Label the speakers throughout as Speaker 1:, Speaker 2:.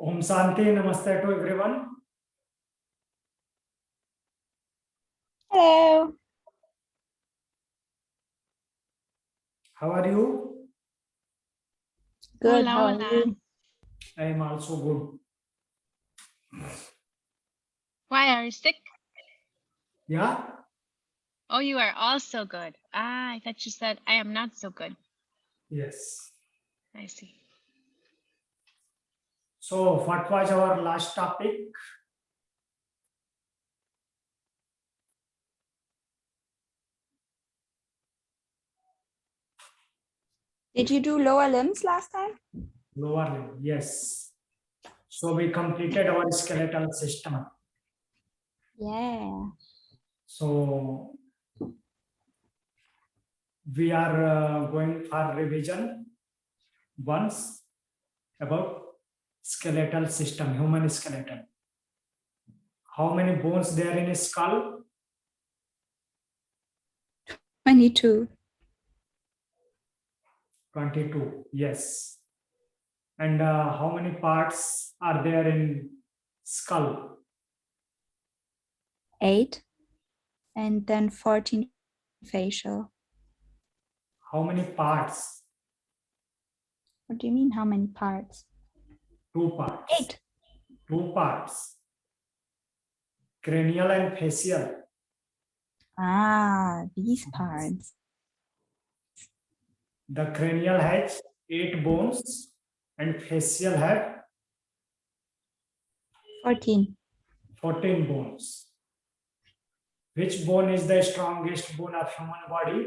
Speaker 1: Om Shanti, Namaste to everyone.
Speaker 2: Hello.
Speaker 1: How are you?
Speaker 2: Good.
Speaker 3: Hola,
Speaker 2: How are
Speaker 3: hola.
Speaker 2: you?
Speaker 1: I am also good.
Speaker 3: Why are you sick?
Speaker 1: Yeah?
Speaker 3: Oh, you are also good. Ah, I thought you said I am not so good.
Speaker 1: Yes.
Speaker 3: I see.
Speaker 1: So, what was our last topic?
Speaker 2: Did you do lower limbs last time?
Speaker 1: Lower limb. Yes. So, we completed our skeletal system.
Speaker 2: Yeah.
Speaker 1: So, we are going for revision once about skeletal system, human skeleton. How many bones there in a skull?
Speaker 2: 22.
Speaker 1: 22. Yes. And how many parts are there in skull?
Speaker 2: 8. And then 14 facial.
Speaker 1: How many parts?
Speaker 2: What do you mean, how many parts?
Speaker 1: 2 parts.
Speaker 2: 8.
Speaker 1: 2 parts. Cranial and facial.
Speaker 2: Ah, these parts.
Speaker 1: The cranial has 8 bones and facial have
Speaker 2: 14.
Speaker 1: 14 bones. Which bone is the strongest bone of human body?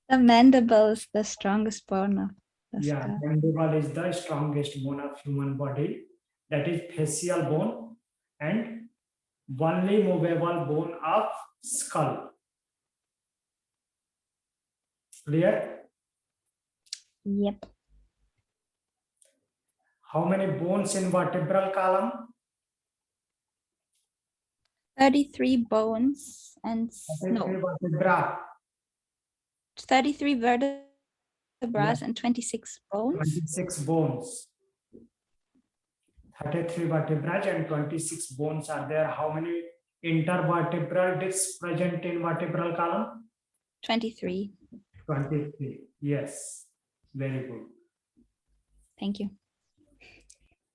Speaker 2: The mandible is the strongest bone of the
Speaker 1: Yeah,
Speaker 2: skull.
Speaker 1: mandible is the strongest bone of human body. That is facial bone and only movable bone of skull. Clear?
Speaker 2: Yep.
Speaker 1: How many bones in vertebral column?
Speaker 2: 33 bones and
Speaker 1: 33 vertebra.
Speaker 2: 33 vertebrae
Speaker 1: Yeah.
Speaker 2: and 26 bones.
Speaker 1: 26 bones. 33 vertebrae and 26 bones are there. How many intervertebral discs present in vertebral column?
Speaker 2: 23.
Speaker 1: 23. Yes. Very good.
Speaker 2: Thank you.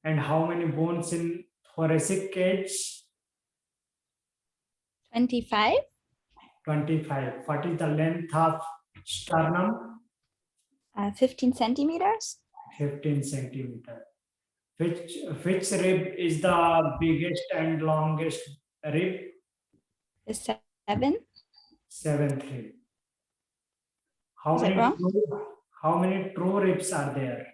Speaker 1: And how many bones in thoracic cage?
Speaker 2: 25.
Speaker 1: 25. What is the length of sternum?
Speaker 2: 15 centimeters.
Speaker 1: 15 centimeter. Which rib is the biggest and longest rib?
Speaker 2: The 7.
Speaker 1: 7th rib. How
Speaker 2: Is it
Speaker 1: many
Speaker 2: wrong?
Speaker 1: how many true ribs are there?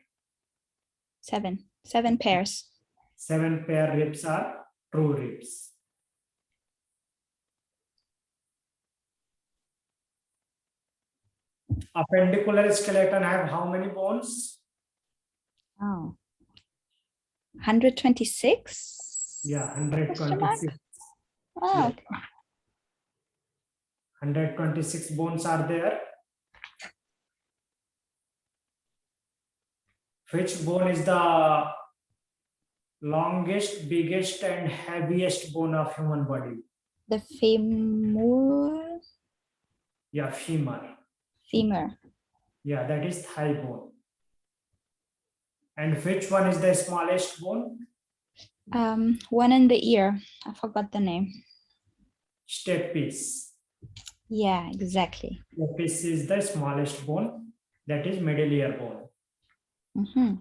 Speaker 2: 7. 7 pairs.
Speaker 1: 7 pair ribs are true ribs. Appendicular skeleton have how many bones?
Speaker 2: Oh. 126?
Speaker 1: Yeah,
Speaker 2: Question mark?
Speaker 1: 126.
Speaker 2: Oh,
Speaker 1: Yeah.
Speaker 2: okay.
Speaker 1: 126 bones are there. Which bone is the longest, biggest, and heaviest bone of human body?
Speaker 2: The femur.
Speaker 1: Yeah, femur.
Speaker 2: Femur.
Speaker 1: Yeah, that is thigh bone. And which one is the smallest bone?
Speaker 2: One in the ear. I forgot the name.
Speaker 1: Stapes.
Speaker 2: Yeah, exactly.
Speaker 1: Stapes is the smallest bone. That is middle ear bone.
Speaker 2: Mm-hmm.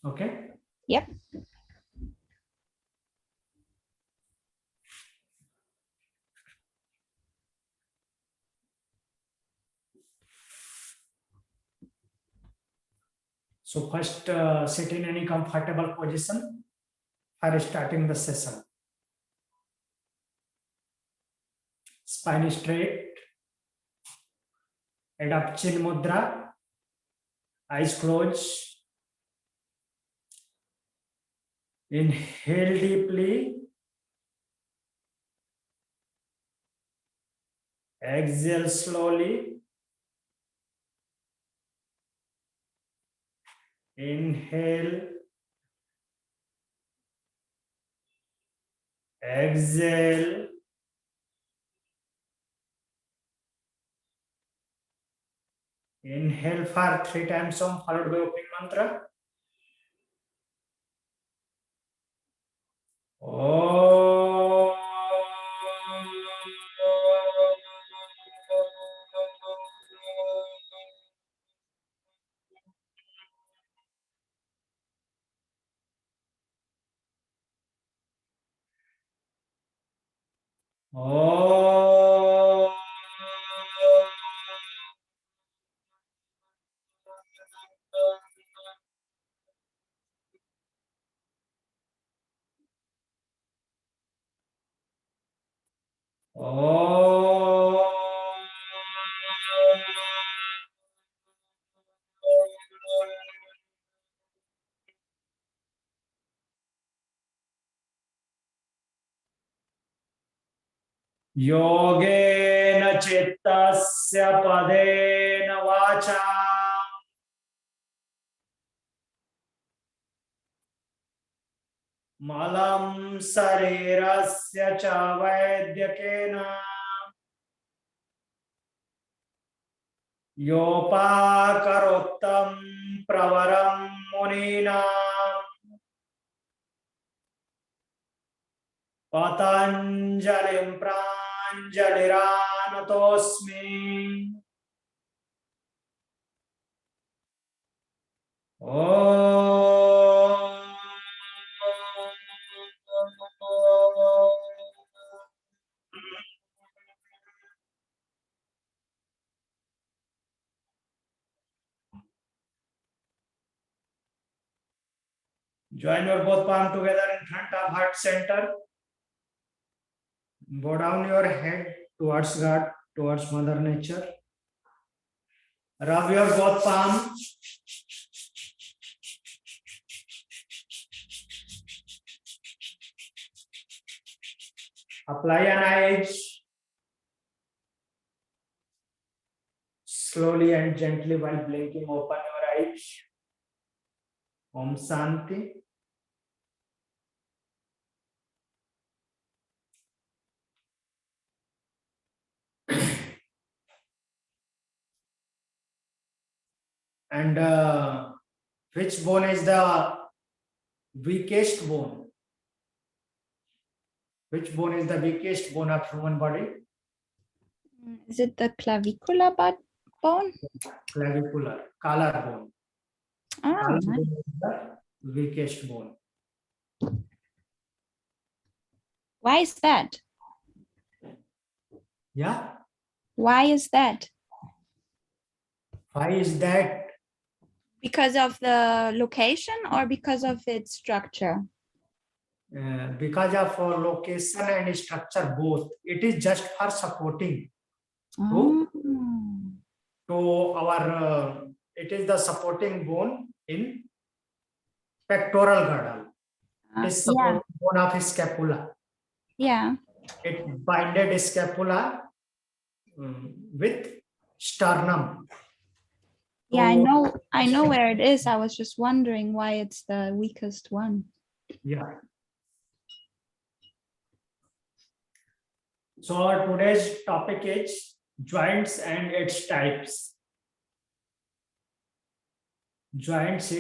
Speaker 1: Okay.
Speaker 2: Yep.
Speaker 1: So first sit in any comfortable position for starting the session. Spine straight. Adopt chin mudra. Eyes closed. Inhale deeply. Exhale slowly. Inhale. Exhale. Inhale for 3 times Om, followed by opening mantra. Om. Om. योगेन चित्तस्य पदेन वाचा मलं शरीरस्य च वैद्यकेन योपाकरोत्तं प्रवरं मुनीनां पतञ्जलिं प्राञ्जलिरानतोऽस्मि। Join your both palm together in front of heart center. Bow down your head towards God, towards Mother Nature. Rub your both palms. Apply an eyes. Slowly and gently while blinking, open your eyes. Om Shanti. And which bone is the weakest bone? Which bone is the weakest bone of human body?
Speaker 2: Is it the clavicular bone?
Speaker 1: Clavicular, collar bone.
Speaker 2: Ah,
Speaker 1: Collar
Speaker 2: nice.
Speaker 1: bone is the weakest bone.
Speaker 2: Why is that?
Speaker 1: Yeah.
Speaker 2: Why is that?
Speaker 1: Why is that?
Speaker 2: Because of the location or because of its structure?
Speaker 1: Because of location and structure both. It is just for supporting
Speaker 2: Oh.
Speaker 1: to our. It is the supporting bone in pectoral girdle. It is supporting bone of scapula.
Speaker 2: Yeah.
Speaker 1: It binded scapula with sternum.
Speaker 2: Yeah,
Speaker 1: So,
Speaker 2: I know where it is. I was just wondering why it's the weakest one.
Speaker 1: yeah. So today's topic is joints and its types. Joints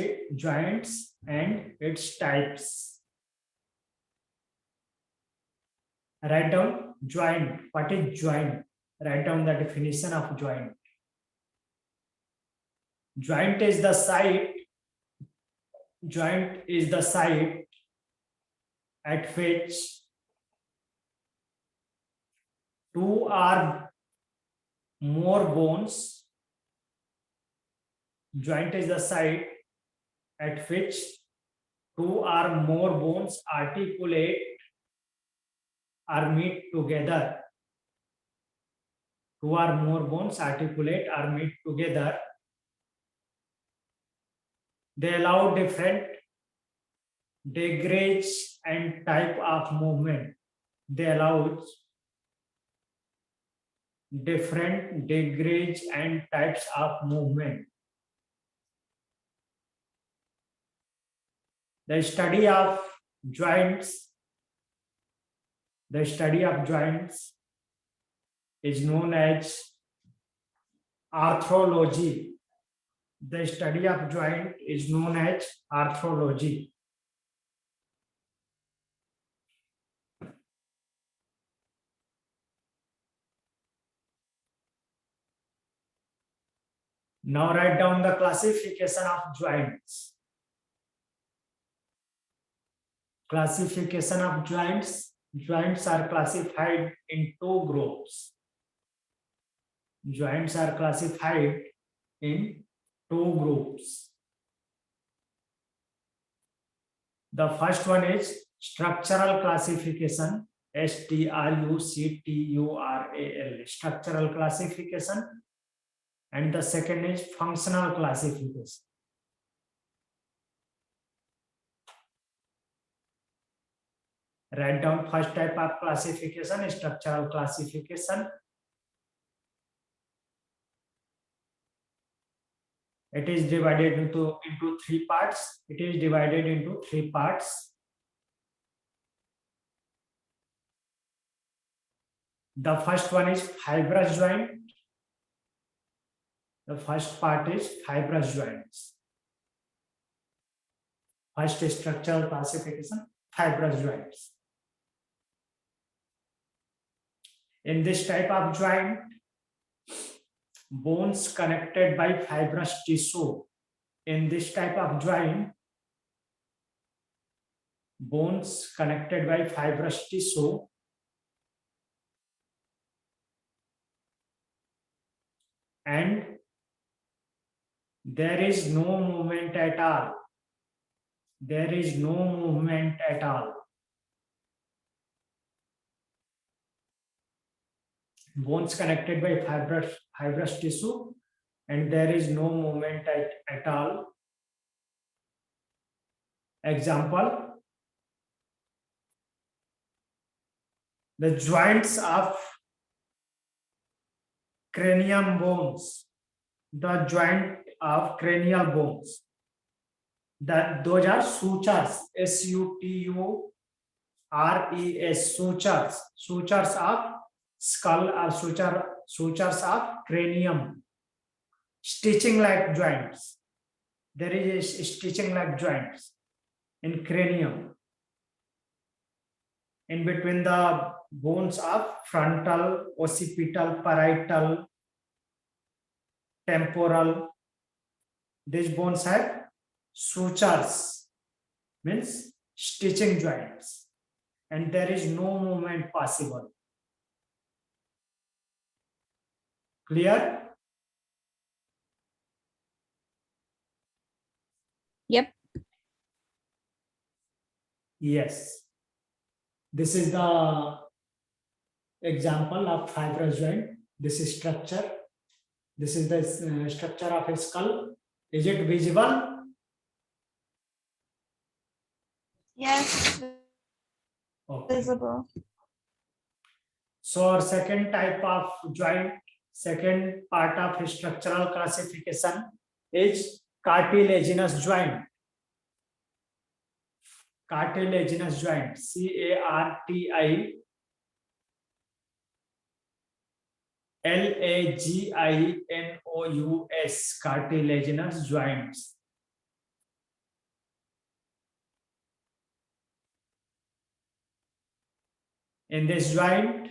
Speaker 1: and its types. Write down joint. What is joint? Write down the definition of joint. Joint is the site. Joint is the site at which two or more bones. Joint is the site at which two or more bones articulate or meet together. Two or more bones articulate or meet together. They allow different degrees and type of movement. They allow different degrees and types of movement. The study of joints, is known as arthrology. The study of joint is known as arthrology. Now write down the classification of joints. Classification of joints. Joints are classified in two groups. Joints are classified in two groups. The first one is structural classification, STRUCTURAL, structural classification, and the second is functional classification. Write down first type of classification, structural classification. It is divided into three parts. It is divided into three parts. The first one is fibrous joint. The first part is fibrous joints. First structural classification, fibrous joints. In this type of joint, bones connected by fibrous tissue. In this type of joint, bones connected by fibrous tissue and there is no movement at all. There is no movement at all. Bones connected by fibrous tissue and there is no movement at all. Example, the joints of cranium bones, the joint of cranial bones, those are sutures, SUTURES, sutures of skull or sutures of cranium. Stitching like joints. There is a stitching like joints in cranium. In between the bones of frontal, occipital, parietal, temporal, these bones have sutures, means stitching joints, and there is no movement possible. Clear?
Speaker 2: Yep.
Speaker 1: Yes. This is the example of fibrous joint. This is structure. This is the structure of a skull. Is it visible?
Speaker 2: Yes.
Speaker 1: Okay.
Speaker 2: Visible.
Speaker 1: So our second type of joint, second part of structural classification is cartilaginous joint. Cartilaginous joint, CARTILAGINOUS, cartilaginous joints. In this joint,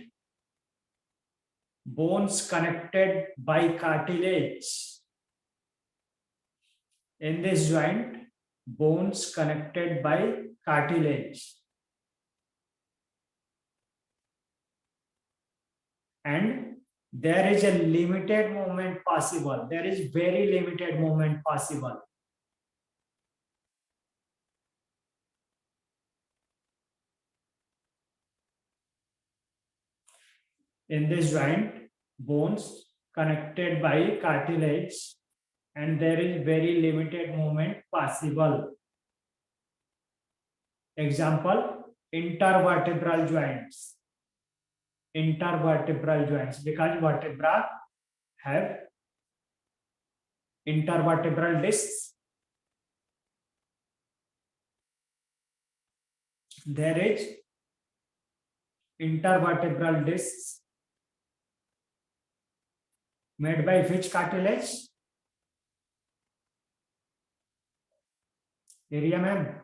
Speaker 1: bones connected by cartilage. In this joint, bones connected by cartilage. And there is a limited movement possible. There is very limited movement possible. In this joint, bones connected by cartilage and there is very limited movement possible. Example, intervertebral joints. intervertebral joints because vertebra have intervertebral discs. There is intervertebral discs made by which cartilage? Area ma'am.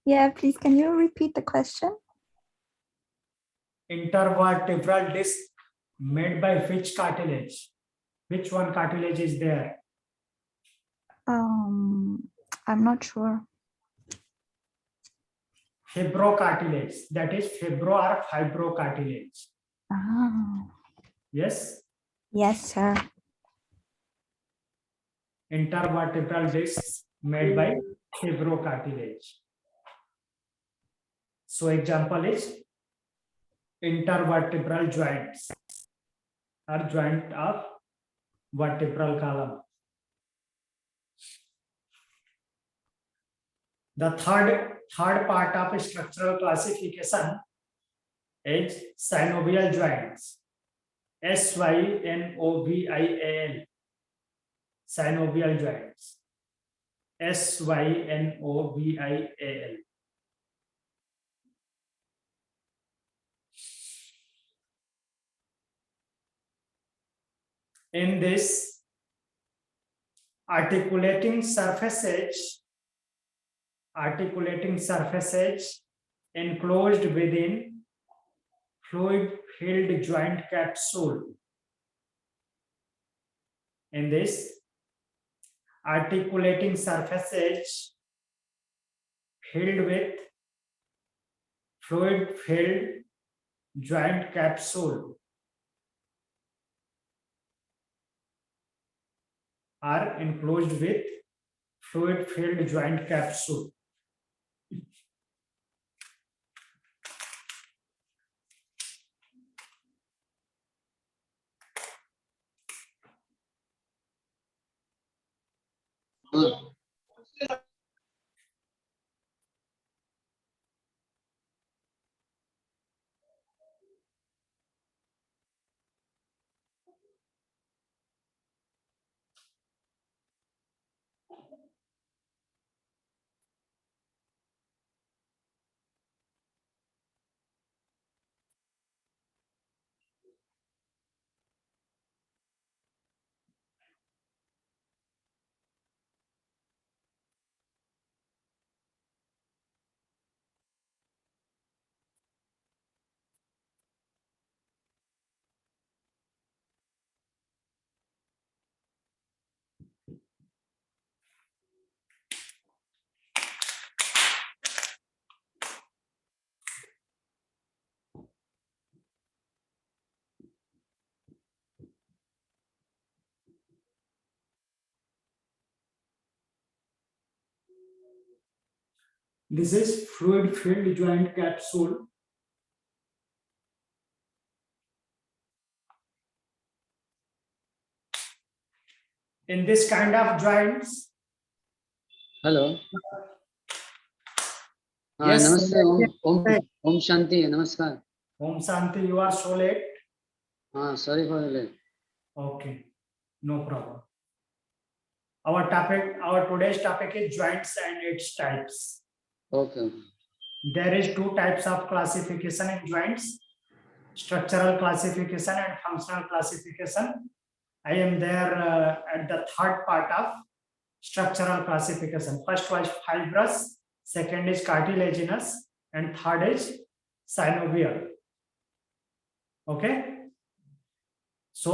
Speaker 2: Yeah, please, can you repeat the question?
Speaker 1: Intervertebral disc made by which cartilage? Which one cartilage is there?
Speaker 2: I'm not sure.
Speaker 1: Fibrocartilage. That is fibro or fibrocartilage.
Speaker 2: Ah,
Speaker 1: Yes.
Speaker 2: yes, sir.
Speaker 1: Intervertebral discs made by fibrocartilage. So example is intervertebral joints or joint of vertebral column. The third part of structural classification is synovial joints. SYNOVIAL. Synovial joints. SYNOVIAL. In this, articulating surfaces enclosed within fluid-filled joint capsule. In this, articulating surfaces filled with fluid-filled joint capsule are enclosed with fluid-filled joint capsule. This is fluid-filled joint capsule. In this kind of joints,
Speaker 4: hello
Speaker 1: Yes,
Speaker 4: नमस्ते
Speaker 1: sir.
Speaker 4: ओम शांति नमस्कार
Speaker 1: Om Shanti, you are so late.
Speaker 4: हाँ sorry for late
Speaker 1: Okay, no problem. Our today's topic is joints and its types.
Speaker 4: Okay
Speaker 1: There is two types of classification in joints: structural classification and functional classification. I am there at the third part of structural classification. First was fibrous, second is cartilaginous, and third is synovial. Okay. So,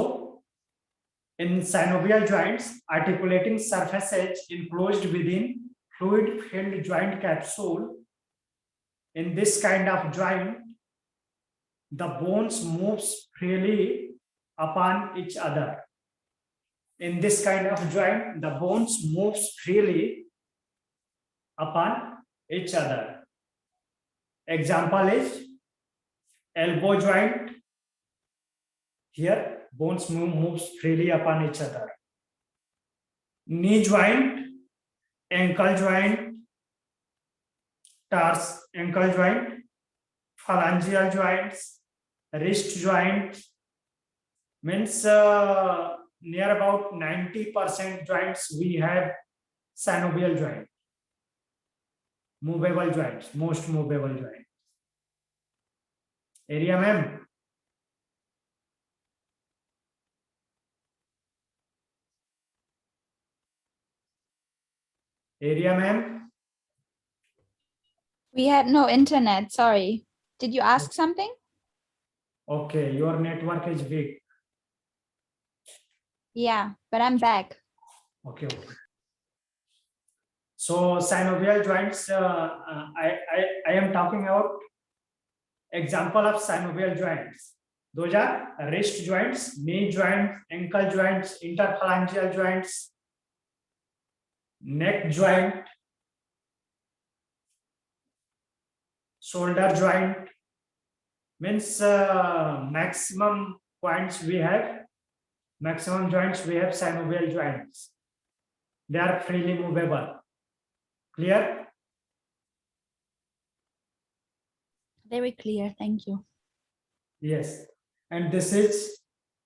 Speaker 1: in synovial joints, articulating surfaces enclosed within fluid-filled joint capsule. In this kind of joint, the bones moves freely upon each other. In this kind of joint, the bones moves freely upon each other. Example is elbow joint. Here, bones moves freely upon each other. Knee joint, ankle joint, ankle joint, phalangeal joints, wrist joint, means near about 90% joints we have synovial joint, movable joints, most movable joints. Area, ma'am? Area, ma'am?
Speaker 2: We had no internet, sorry. Did you ask something?
Speaker 1: Okay, your network is weak.
Speaker 2: Yeah, but I'm back.
Speaker 1: Okay, okay. So synovial joints, I am talking about example of synovial joints. Those are wrist joints, knee joints, ankle joints, interphalangeal joints, neck joint, shoulder joint. Means maximum points we have, maximum joints we have synovial joints. They are freely movable. Clear?
Speaker 2: Very clear, thank you.
Speaker 1: Yes. And this is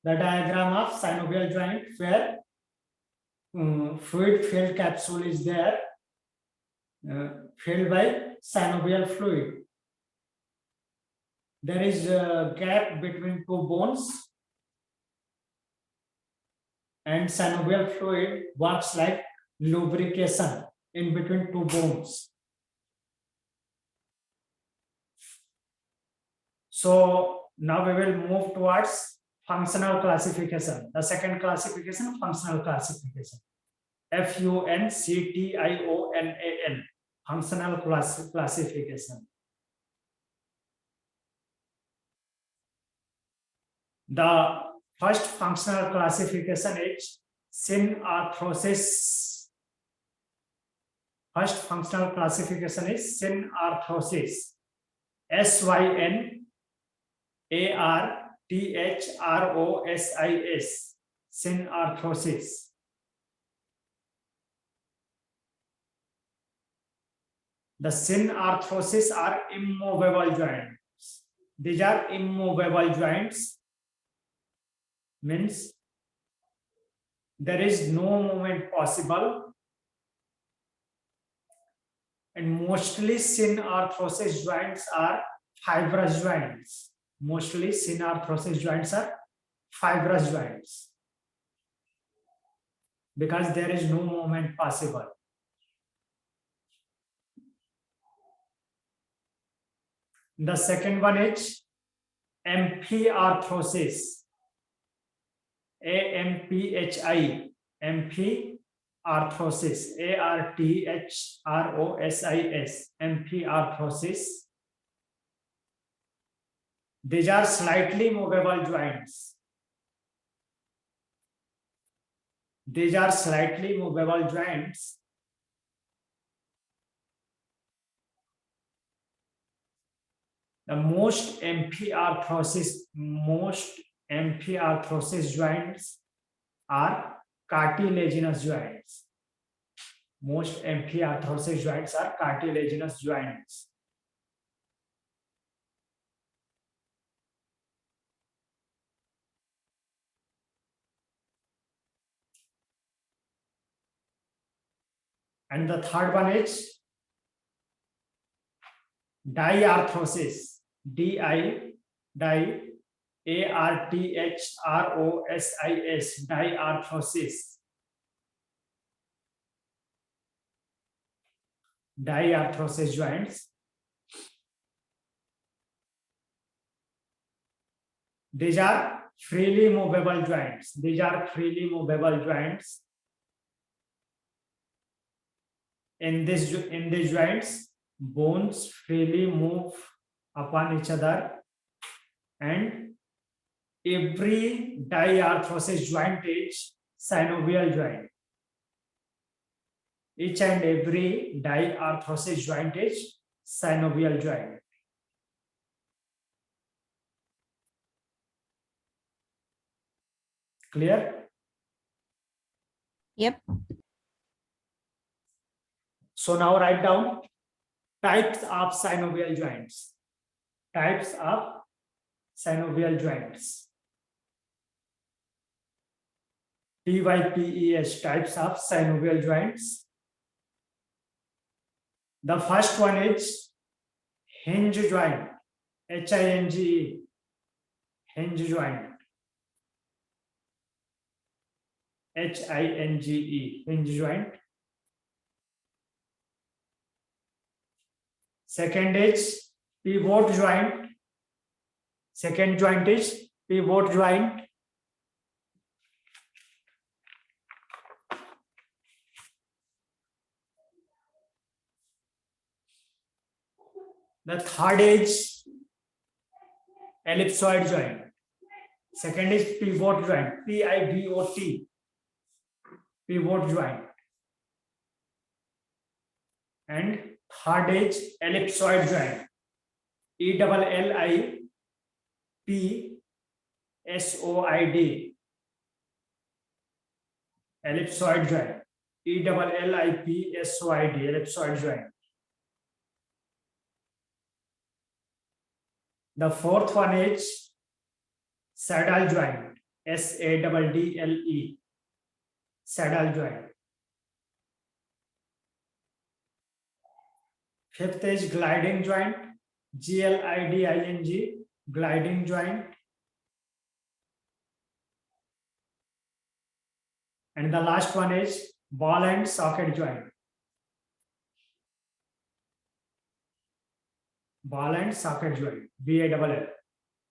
Speaker 1: the diagram of synovial joint where fluid filled capsule is there, filled by synovial fluid. There is a gap between two bones, and synovial fluid works like lubrication in between two bones. So now we will move towards functional classification. The second classification, functional classification. FUNCTIONAL, functional classification. The first functional classification is Syn Arthrosis. First functional classification is Syn Arthrosis. SYNARTHROSIS. Syn Arthrosis. The Syn Arthrosis are immovable joints. These are immovable joints. Means there is no movement possible, and mostly Syn Arthrosis joints are fibrous joints. Mostly Syn Arthrosis joints are fibrous joints because there is no movement possible. The second one is amphiarthrosis. AMPHI, amphiarthrosis, ARTHROSIS, amphiarthrosis. These are slightly movable joints. These are slightly movable joints. The most amphiarthrosis joints are cartilaginous joints. Most amphiarthrosis joints are cartilaginous joints. And the third one is diarthrosis. DI, ARTHROSIS, diarthrosis. Diarthrosis joints. These are freely movable joints. These are freely movable joints. In these joints, bones freely move upon each other, and every diarthrosis joint is synovial joint. Each and every diarthrosis joint is synovial joint. Clear?
Speaker 2: Yep.
Speaker 1: So now write down types of synovial joints. types of synovial joints. TYPES, types of synovial joints. The first one is hinge joint, HINGE, hinge joint, HINGE, hinge joint. Second is pivot joint. Second joint is pivot joint. The third is ellipsoid joint. Second is pivot joint, PIVOT, pivot joint. And third is ellipsoid joint, ELLIPSOID, ellipsoid joint, ELLIPSOID, ellipsoid joint. The fourth one is saddle joint, SADDLE, saddle joint. Fifth is gliding joint, GLIDING, gliding joint. And the last one is ball and socket joint. Ball and socket joint, BALL,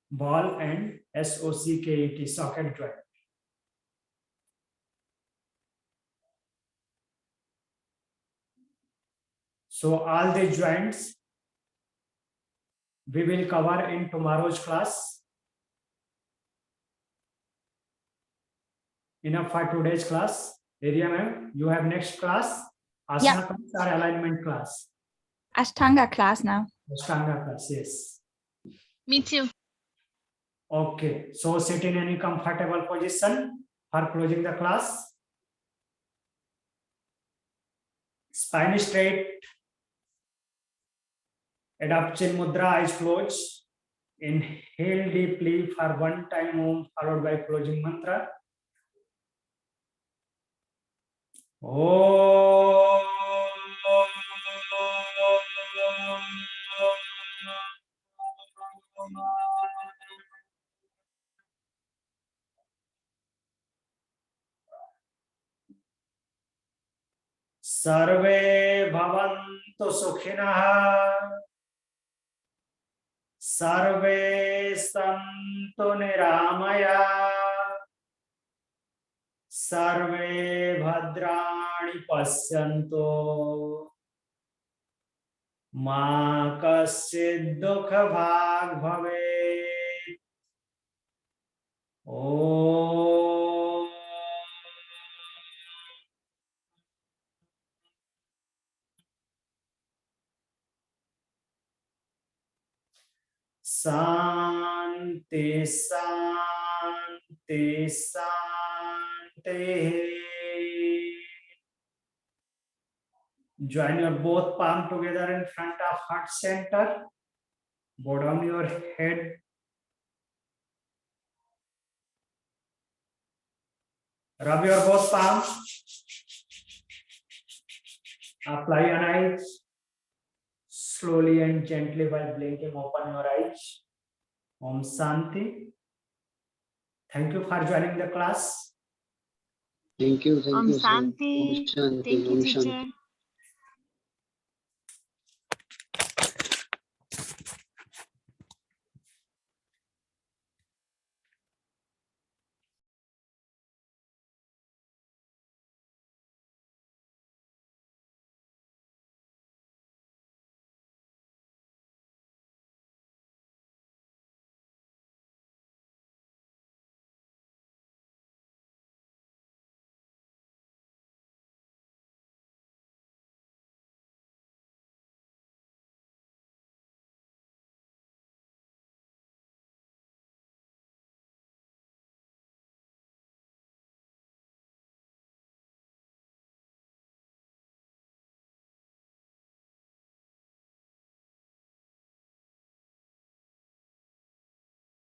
Speaker 1: ball and SOCKET, socket joint. So all the joints we will cover in tomorrow's class. Enough for today's class. Area ma'am, you have next class, asana class or alignment class?
Speaker 2: Ashtanga class now.
Speaker 1: Ashtanga class, yes.
Speaker 3: Me too.
Speaker 1: Okay, so sit in any comfortable position for closing the class. Spine straight. Adopt chin mudra, eyes closed. Inhale deeply for one time Om, followed by closing mantra. Om. सर्वे भवन्तु सुखिनः, सर्वे सन्तु निरामयाः, सर्वे भद्राणि पश्यन्तु, मा कश्चित् दुःखभाग् भवेत्। ॐ शांति शांति शांति. Join your both palm together in front of heart center. Bow down your head. Rub your both palms. Apply an eyes. Slowly and gently while blinking, open your eyes. Om Shanti. Thank you for joining the class.
Speaker 4: Thank you.
Speaker 3: Om
Speaker 4: Sir.
Speaker 3: Shanti.
Speaker 4: Om Shanti.
Speaker 3: Thank you,
Speaker 4: Om
Speaker 3: teacher.
Speaker 4: Shanti.